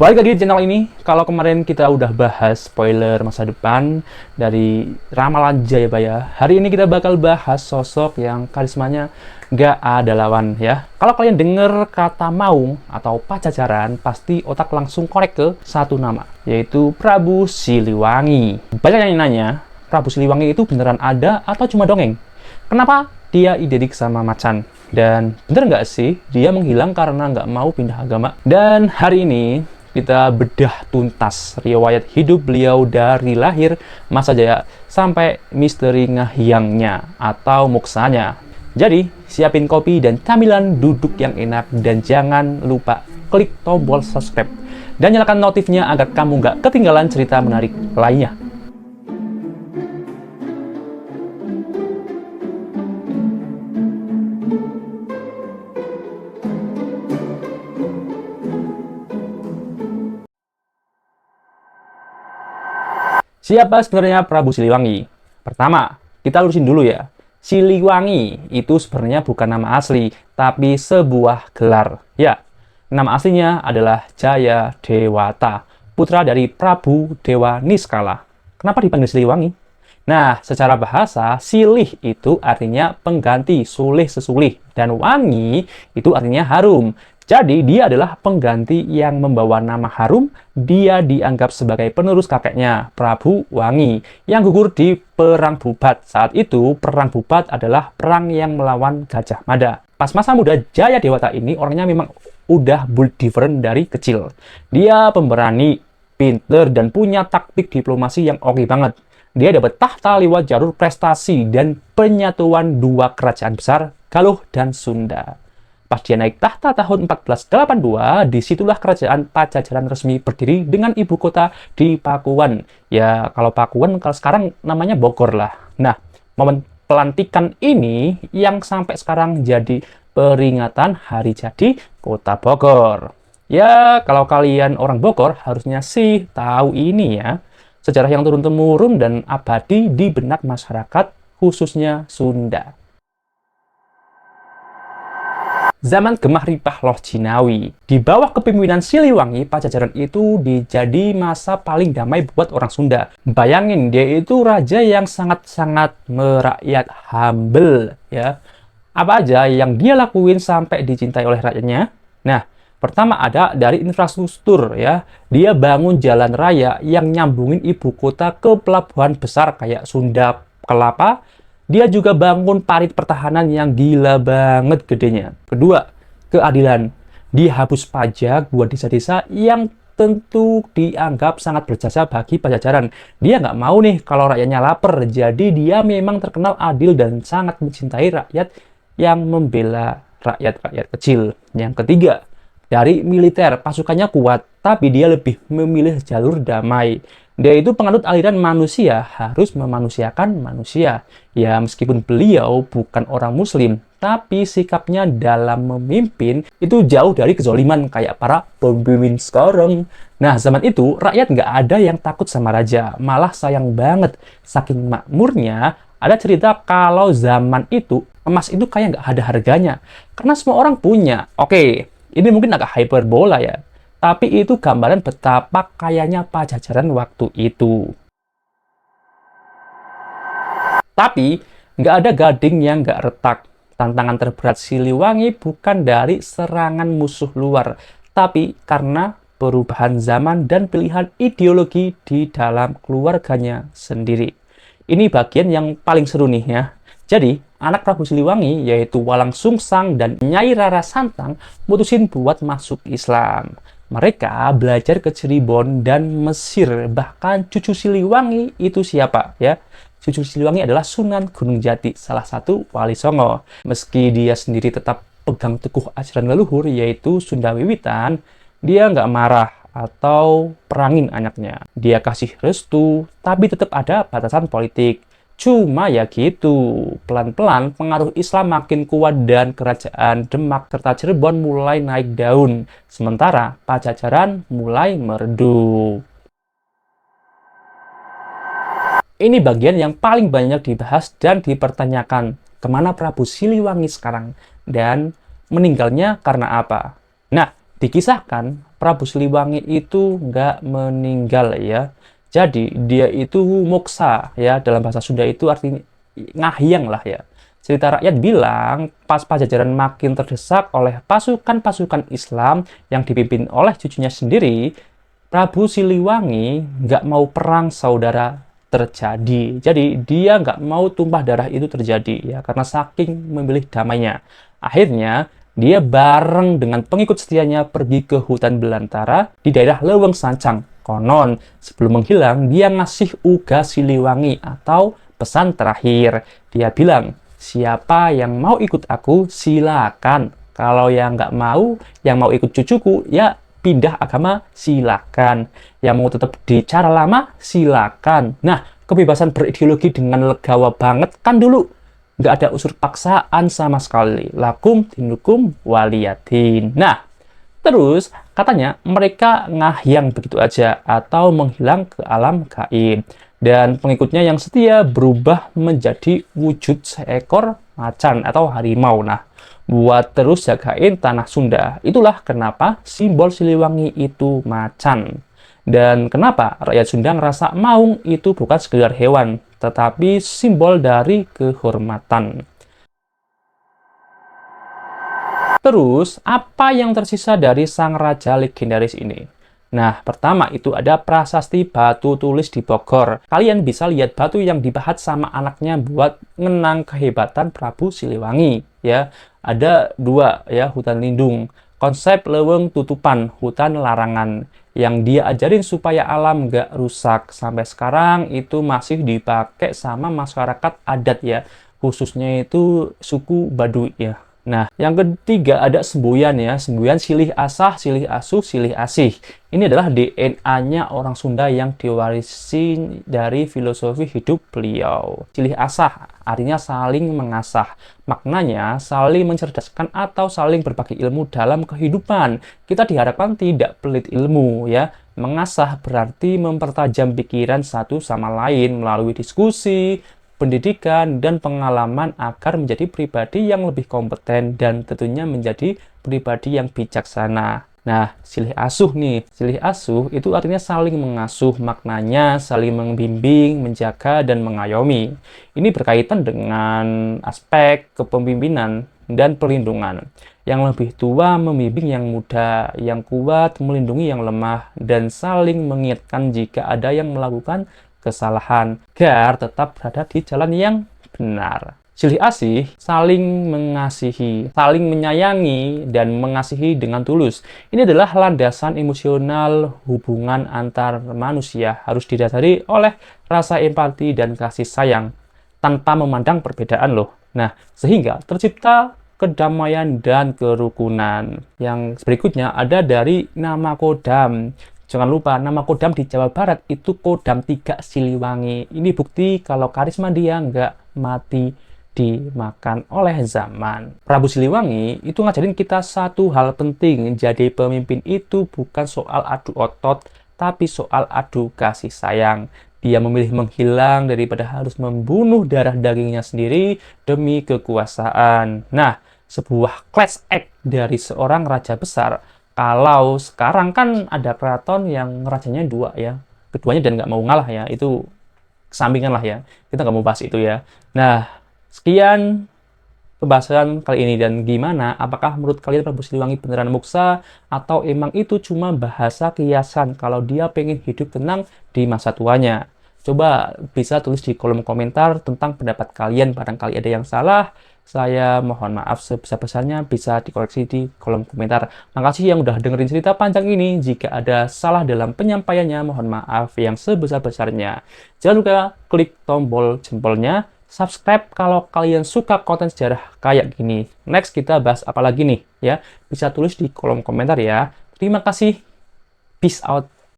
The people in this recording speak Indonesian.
Balik lagi di channel ini. Kalau kemarin kita udah bahas spoiler masa depan dari ramalan Jayabaya, hari ini kita bakal bahas sosok yang karismanya nggak ada lawan ya. Kalau kalian denger kata Maung atau Pajajaran, pasti otak langsung korek ke satu nama, yaitu Prabu Siliwangi. Banyak yang nanya, Prabu Siliwangi itu beneran ada atau cuma dongeng? Kenapa dia identik sama macan? Dan bener nggak sih dia menghilang karena nggak mau pindah agama? Dan hari ini kita bedah tuntas riwayat hidup beliau dari lahir masa jaya sampai misteri ngahyangnya atau moksanya. Jadi, siapin kopi dan camilan duduk yang enak dan jangan lupa klik tombol subscribe dan nyalakan notifnya agar kamu nggak ketinggalan cerita menarik lainnya. Siapa sebenarnya Prabu Siliwangi? Pertama, kita lurusin dulu ya. Siliwangi itu sebenarnya bukan nama asli, tapi sebuah gelar. Ya, nama aslinya adalah Jaya Dewata, putra dari Prabu Dewa Niskala. Kenapa dipanggil Siliwangi? Nah, secara bahasa, silih itu artinya pengganti, sulih sesulih, dan wangi itu artinya harum. Jadi, dia adalah pengganti yang membawa nama harum. Dia dianggap sebagai penerus kakeknya, Prabu Wangi, yang gugur di Perang Bubat. Saat itu, Perang Bubat adalah perang yang melawan Gajah Mada. Pas masa muda Jaya Dewata ini, orangnya memang udah build different dari kecil. Dia pemberani, pinter, dan punya taktik diplomasi yang oke banget. Dia dapat tahta lewat jalur prestasi dan penyatuan dua kerajaan besar, Galuh dan Sunda. Pas dia naik tahta tahun 1482, disitulah kerajaan Pajajaran resmi berdiri dengan ibu kota di Pakuan. Ya, kalau Pakuan, kalau sekarang namanya Bogor lah. Nah, momen pelantikan ini yang sampai sekarang jadi peringatan hari jadi kota Bogor. Ya, kalau kalian orang Bogor, harusnya sih tahu ini ya. Sejarah yang turun-temurun dan abadi di benak masyarakat, khususnya Sunda. Zaman Gemah Ripah Loh Jinawi. Di bawah kepemimpinan Siliwangi, Pajajaran itu jadi masa paling damai buat orang Sunda. Bayangin, dia itu raja yang sangat-sangat merakyat, humble ya. Apa aja yang dia lakuin sampai dicintai oleh rakyatnya? Nah, pertama ada dari infrastruktur ya. Dia bangun jalan raya yang nyambungin ibu kota ke pelabuhan besar kayak Sunda Kelapa. Dia juga bangun parit pertahanan yang gila banget gedenya. Kedua, keadilan. Dia hapus pajak buat desa-desa yang tentu dianggap sangat berjasa bagi Pajajaran. Dia nggak mau nih kalau rakyatnya lapar. Jadi dia memang terkenal adil dan sangat mencintai rakyat yang membela rakyat-rakyat kecil. Yang ketiga, dari militer, pasukannya kuat, tapi dia lebih memilih jalur damai. Dia itu penganut aliran manusia harus memanusiakan manusia. Ya, meskipun beliau bukan orang muslim, tapi sikapnya dalam memimpin itu jauh dari kezoliman kayak para pemimpin sekarang. Nah, zaman itu rakyat nggak ada yang takut sama raja. Malah sayang banget. Saking makmurnya, ada cerita kalau zaman itu emas itu kayak nggak ada harganya. Karena semua orang punya. Oke, ini mungkin agak hyperbola ya. Tapi itu gambaran betapa kayanya Pajajaran waktu itu. Tapi, nggak ada gading yang nggak retak. Tantangan terberat Siliwangi bukan dari serangan musuh luar, tapi karena perubahan zaman dan pilihan ideologi di dalam keluarganya sendiri. Ini bagian yang paling seru nih ya. Jadi, anak Prabu Siliwangi, yaitu Walang Sungsang dan Nyai Rara Santang, mutusin buat masuk Islam. Mereka belajar ke Cirebon dan Mesir. Bahkan cucu Siliwangi itu siapa ya? Cucu Siliwangi adalah Sunan Gunung Jati, salah satu wali Songo. Meski dia sendiri tetap pegang teguh ajaran leluhur, yaitu Sunda Wiwitan, dia nggak marah atau perangin anaknya. Dia kasih restu, tapi tetap ada batasan politik. Cuma ya gitu, pelan-pelan pengaruh Islam makin kuat dan kerajaan Demak serta Cirebon mulai naik daun. Sementara Pajajaran mulai meredup. Ini bagian yang paling banyak dibahas dan dipertanyakan. Kemana Prabu Siliwangi sekarang? Dan meninggalnya karena apa? Nah, Dikisahkan Prabu Siliwangi itu nggak meninggal ya. Jadi dia itu moksa ya, dalam bahasa Sunda itu artinya ngahyang lah ya. Cerita rakyat bilang pas Pajajaran makin terdesak oleh pasukan-pasukan Islam yang dipimpin oleh cucunya sendiri, Prabu Siliwangi nggak mau perang saudara terjadi. Jadi dia nggak mau tumpah darah itu terjadi ya, karena saking memilih damainya. Akhirnya dia bareng dengan pengikut setianya pergi ke hutan belantara di daerah Leweng Sancang. Konon sebelum menghilang dia ngasih uga Siliwangi atau pesan terakhir. Dia bilang, siapa yang mau ikut aku silakan. Kalau yang nggak mau, yang mau ikut cucuku ya pindah agama, silakan. Yang mau tetap di cara lama, silakan. Nah, kebebasan berideologi dengan legawa banget kan dulu. Nggak ada unsur paksaan sama sekali. Lakum dinukum waliyadin. Nah, terus katanya mereka ngahyang begitu aja atau menghilang ke alam gaib. Dan pengikutnya yang setia berubah menjadi wujud seekor macan atau harimau. Nah, buat terus jagain tanah Sunda. Itulah kenapa simbol Siliwangi itu macan. Dan kenapa rakyat Sunda ngerasa maung itu bukan sekedar hewan, tetapi simbol dari kehormatan. Terus, apa yang tersisa dari sang raja legendaris ini? Nah, pertama itu ada prasasti batu tulis di Bogor. Kalian bisa lihat batu yang dipahat sama anaknya buat ngenang kehebatan Prabu Siliwangi. Ya, ada dua ya, hutan lindung. Konsep leweng tutupan, hutan larangan. Yang dia ajarin supaya alam nggak rusak. Sampai sekarang itu masih dipakai sama masyarakat adat ya. Khususnya itu suku Baduy ya. Nah, yang ketiga ada semboyan ya, semboyan silih asah, silih asuh, silih asih. Ini adalah DNA-nya orang Sunda yang diwarisi dari filosofi hidup beliau. Silih asah artinya saling mengasah. Maknanya saling mencerdaskan atau saling berbagi ilmu dalam kehidupan. Kita diharapkan tidak pelit ilmu ya. Mengasah berarti mempertajam pikiran satu sama lain melalui diskusi, pendidikan, dan pengalaman agar menjadi pribadi yang lebih kompeten dan tentunya menjadi pribadi yang bijaksana. Nah, silih asuh nih. Silih asuh itu artinya saling mengasuh, maknanya saling membimbing, menjaga, dan mengayomi. Ini berkaitan dengan aspek kepemimpinan dan perlindungan. Yang lebih tua membimbing yang muda, yang kuat melindungi yang lemah, dan saling mengingatkan jika ada yang melakukan kesalahan, agar tetap berada di jalan yang benar. Silih asih saling mengasihi, saling menyayangi, dan mengasihi dengan tulus. Ini adalah landasan emosional hubungan antar manusia, harus didasari oleh rasa empati dan kasih sayang, tanpa memandang perbedaan loh. Nah, sehingga tercipta kedamaian dan kerukunan. Yang berikutnya ada dari nama Kodam. Jangan lupa, nama Kodam di Jawa Barat itu Kodam 3 Siliwangi. Ini bukti kalau karisma dia nggak mati dimakan oleh zaman. Prabu Siliwangi itu ngajarin kita satu hal penting. Jadi pemimpin itu bukan soal adu otot, tapi soal adu kasih sayang. Dia memilih menghilang daripada harus membunuh darah dagingnya sendiri demi kekuasaan. Nah, sebuah class act dari seorang raja besar. Kalau sekarang kan ada keraton yang rajanya dua ya, keduanya dan nggak mau ngalah ya, itu kesampingan lah ya, kita nggak mau bahas itu ya. Nah, sekian pembahasan kali ini, dan gimana, apakah menurut kalian Prabu Siliwangi beneran muksa atau emang itu cuma bahasa kiasan kalau dia pengen hidup tenang di masa tuanya? Coba bisa tulis di kolom komentar tentang pendapat kalian, barangkali ada yang salah. Saya mohon maaf sebesar-besarnya, bisa dikoreksi di kolom komentar. Makasih yang udah dengerin cerita panjang ini. Jika ada salah dalam penyampaiannya, mohon maaf yang sebesar-besarnya. Jangan lupa klik tombol jempolnya, subscribe kalau kalian suka konten sejarah kayak gini. Next kita bahas apa lagi nih ya? Bisa tulis di kolom komentar ya. Terima kasih. Peace out.